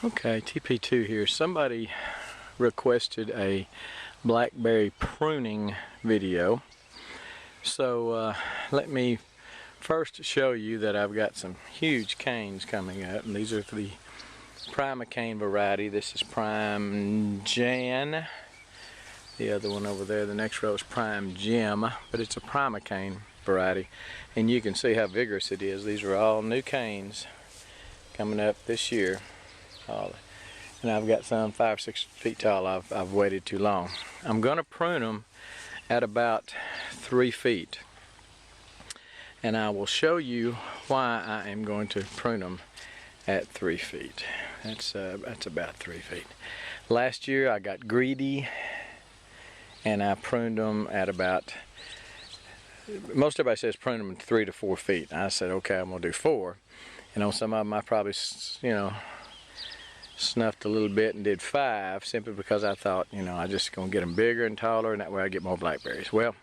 Okay, TP2 here. Somebody requested a blackberry pruning video. So let me first show you that I've got some huge canes coming up. And these are the Prima cane variety. This is Prime Jan. The other one over there, the next row is Prime Gem, but it's a Prima cane variety. And you can see how vigorous it is. These are all new canes coming up this year. And I've got some 5 or 6 feet tall. I've waited too long. I'm going to prune them at about 3 feet, and I will show you why I am going to prune them at 3 feet. That's about 3 feet. Last year I got greedy and I pruned them at about, most everybody says prune them 3 to 4 feet. I said, okay, I'm going to do 4. And on some of them I probably, snuffed a little bit and did 5, simply because I thought, I just going to get them bigger and taller, and that way I get more blackberries. Well,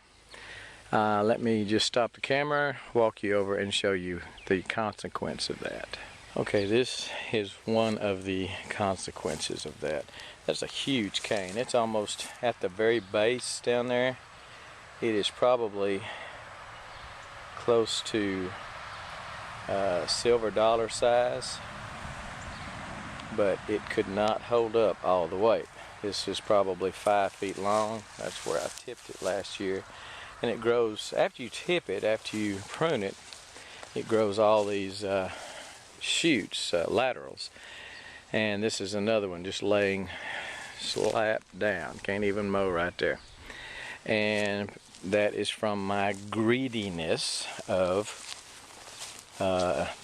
let me just stop the camera, walk you over, and show you the consequence of that. Okay, this is one of the consequences of that. That's a huge cane. It's almost at the very base down there. It is probably close to silver dollar size, but it could not hold up all the weight. This is probably 5 feet long. That's where I tipped it last year. And it grows, after you tip it, after you prune it, it grows all these shoots, laterals. And this is another one just laying slap down. Can't even mow right there. And that is from my greediness of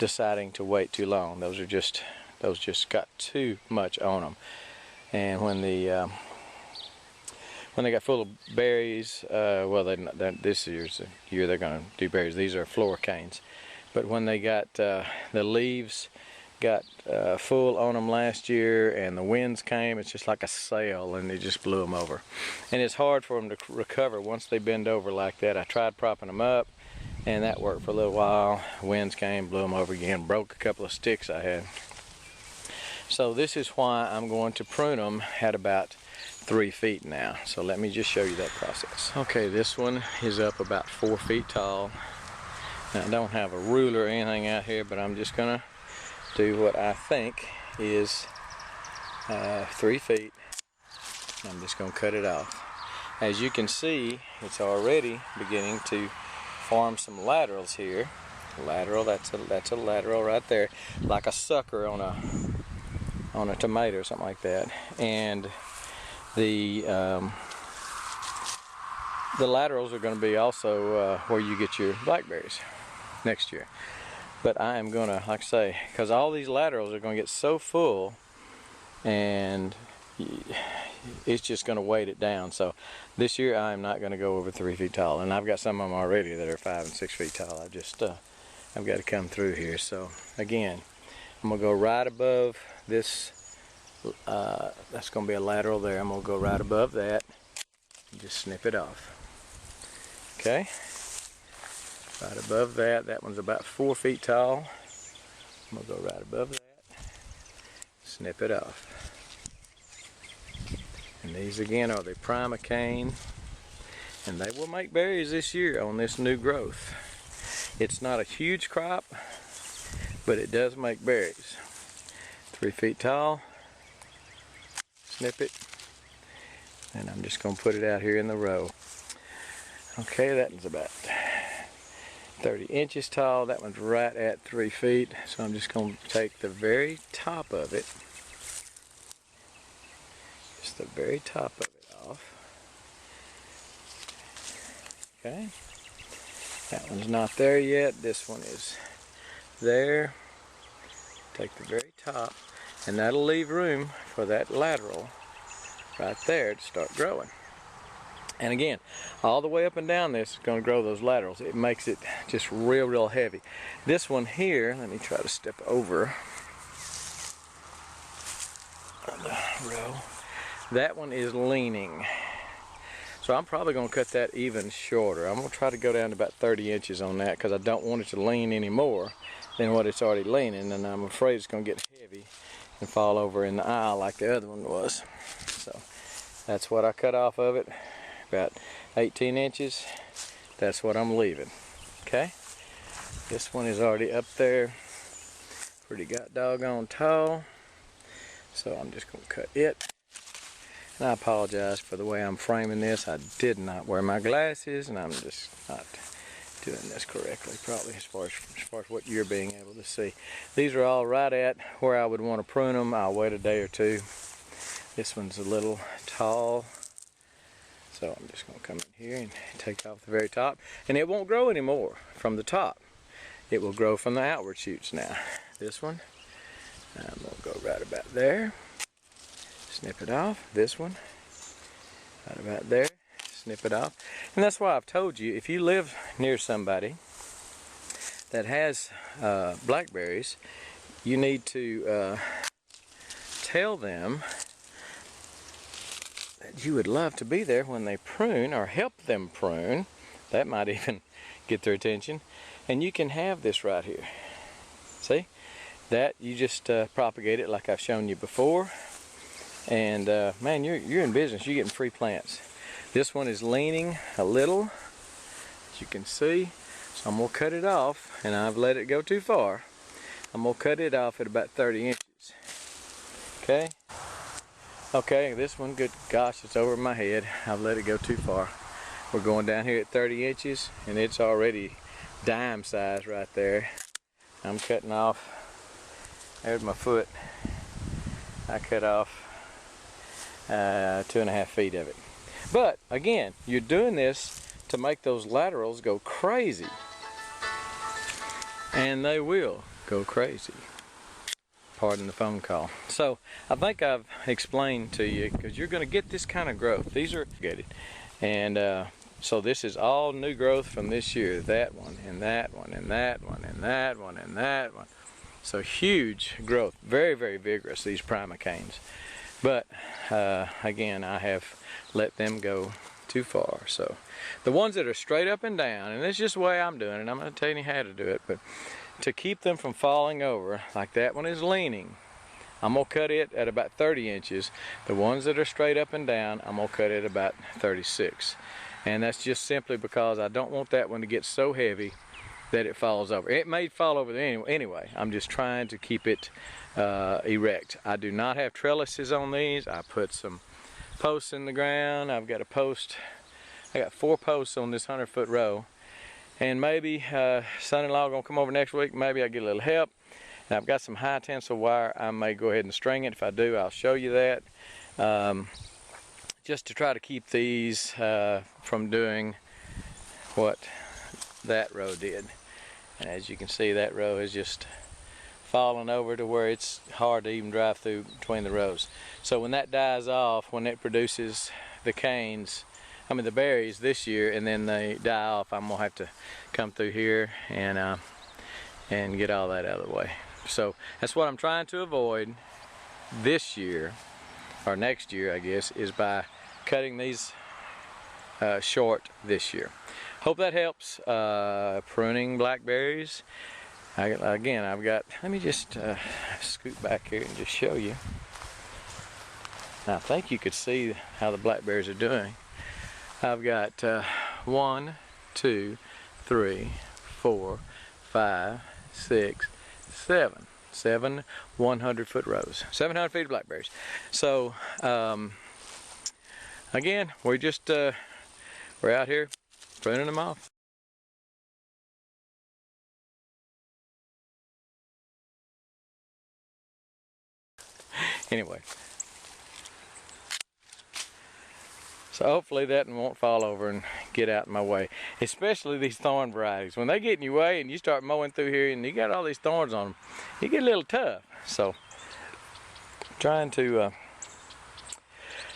deciding to wait too long. Those just got too much on them. And when they got full of berries, well, this year's the year they're going to do berries. These are floor canes. But when they got the leaves got full on them last year, and the winds came, it's just like a sail, and they just blew them over. And it's hard for them to recover once they bend over like that. I tried propping them up, and that worked for a little while. Winds came, blew them over again, broke a couple of sticks I had. So this is why I'm going to prune them at about 3 feet now. So let me just show you that process. Okay, this one is up about 4 feet tall. Now, I don't have a ruler or anything out here, but I'm just gonna do what I think is 3 feet. I'm just gonna cut it off. As you can see, it's already beginning to form some laterals here. Lateral, that's a lateral right there, like a sucker on a tomato or something like that. And the laterals are going to be also where you get your blackberries next year. But I am going to, like I say, because all these laterals are going to get so full, and it's just going to weight it down. So this year I am not going to go over 3 feet tall, and I've got some of them already that are 5 and 6 feet tall. I've got to come through here. So again, I'm going to go right above this. That's going to be a lateral there. I'm going to go right above that and just snip it off. Okay, right above that. That one's about 4 feet tall. I'm going to go right above that, snip it off. And these again are the Prima cane, and they will make berries this year on this new growth. It's not a huge crop, but it does make berries. 3 feet tall. Snip it, and I'm just going to put it out here in the row. Okay, that one's about 30 inches tall. That one's right at 3 feet. So I'm just going to take the very top of it, just the very top of it off. Okay, that one's not there yet. This one is there. Take the very top, and that'll leave room for that lateral right there to start growing. And again, all the way up and down this is going to grow those laterals. It makes it just real heavy. This one here, let me try to step over the row. That one is leaning. So I'm probably going to cut that even shorter. I'm going to try to go down to about 30 inches on that, because I don't want it to lean any more than what it's already leaning, and I'm afraid it's going to get heavy and fall over in the aisle like the other one was. So that's what I cut off of it, about 18 inches. That's what I'm leaving. Okay, this one is already up there, pretty god doggone tall. So I'm just going to cut it. And I apologize for the way I'm framing this. I did not wear my glasses, and I'm just not doing this correctly, probably as far as what you're being able to see. These are all right at where I would want to prune them. I'll wait a day or two. This one's a little tall, so I'm just going to come in here and take off the very top. And it won't grow anymore from the top. It will grow from the outward shoots now. This one, I'm going to go right about there. Snip it off. This one, right about there. Snip it off. And that's why I've told you, if you live near somebody that has blackberries, you need to tell them that you would love to be there when they prune, or help them prune. That might even get their attention. And you can have this right here. See? That, you just propagate it like I've shown you before. And man, you're in business. You're getting free plants. This one is leaning a little, as you can see. So I'm going to cut it off, and I've let it go too far. I'm going to cut it off at about 30 inches. Okay? Okay, this one, good gosh, it's over my head. I've let it go too far. We're going down here at 30 inches, and it's already dime size right there. I'm cutting off, there's my foot. I cut off 2.5 feet of it. But again, you're doing this to make those laterals go crazy. And they will go crazy. Pardon the phone call. So I think I've explained to you, because you're going to get this kind of growth. These are good. And so this is all new growth from this year. That one, and that one, and that one, and that one, and that one. So huge growth. Very, very vigorous, these primocanes. But again, I have let them go too far. So the ones that are straight up and down, and it's just the way I'm doing it, I'm going to tell you how to do it, but to keep them from falling over, like that one is leaning, I'm going to cut it at about 30 inches. The ones that are straight up and down, I'm going to cut it about 36. And that's just simply because I don't want that one to get so heavy that it falls over. It may fall over there anyway. I'm just trying to keep it erect. I do not have trellises on these. I put some posts in the ground. I've got a post. I got 4 posts on this 100-foot row. And maybe son-in-law gonna come over next week. Maybe I get a little help. And I've got some high tensile wire. I may go ahead and string it. If I do, I'll show you that. Just to try to keep these from doing what that row did. And as you can see, that row is just falling over to where it's hard to even drive through between the rows. So when that dies off, when it produces the canes, I mean the berries this year, and then they die off, I'm gonna have to come through here and get all that out of the way. So that's what I'm trying to avoid this year, or next year I guess, is by cutting these short this year. Hope that helps. Pruning blackberries. Again, I've got, let me just scoot back here and just show you. Now, I think you could see how the blackberries are doing. I've got 1, 2, 3, 4, 5, 6, 7. 7 100-foot rows. 700 feet of blackberries. So, again, we're just, we're out here pruning them off. Anyway, so hopefully that one won't fall over and get out of my way, especially these thorn varieties. When they get in your way and you start mowing through here and you got all these thorns on them, you get a little tough. So trying to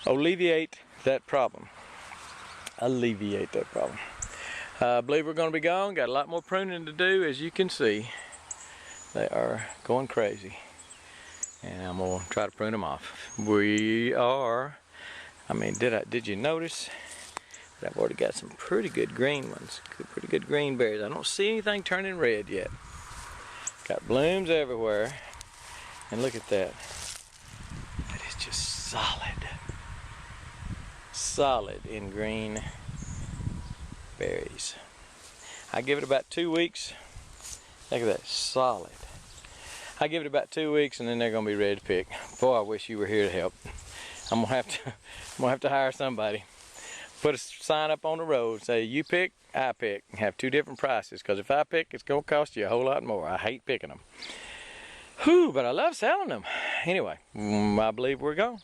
alleviate that problem. I believe we're going to be gone. Got a lot more pruning to do, as you can see. They are going crazy. And I'm going to try to prune them off. We are, I mean, did you notice that I've already got some pretty good green ones, pretty good green berries. I don't see anything turning red yet. Got blooms everywhere. And look at that. solid in green berries. I give it about 2 weeks. Look at that, solid. I give it about 2 weeks and then they're gonna be ready to pick. Boy, I wish you were here to help. I'm gonna have to hire somebody. Put a sign up on the road, say you pick, I pick. Have 2 different prices, because if I pick, it's gonna cost you a whole lot more. I hate picking them. Whew, but I love selling them. Anyway, I believe we're gone.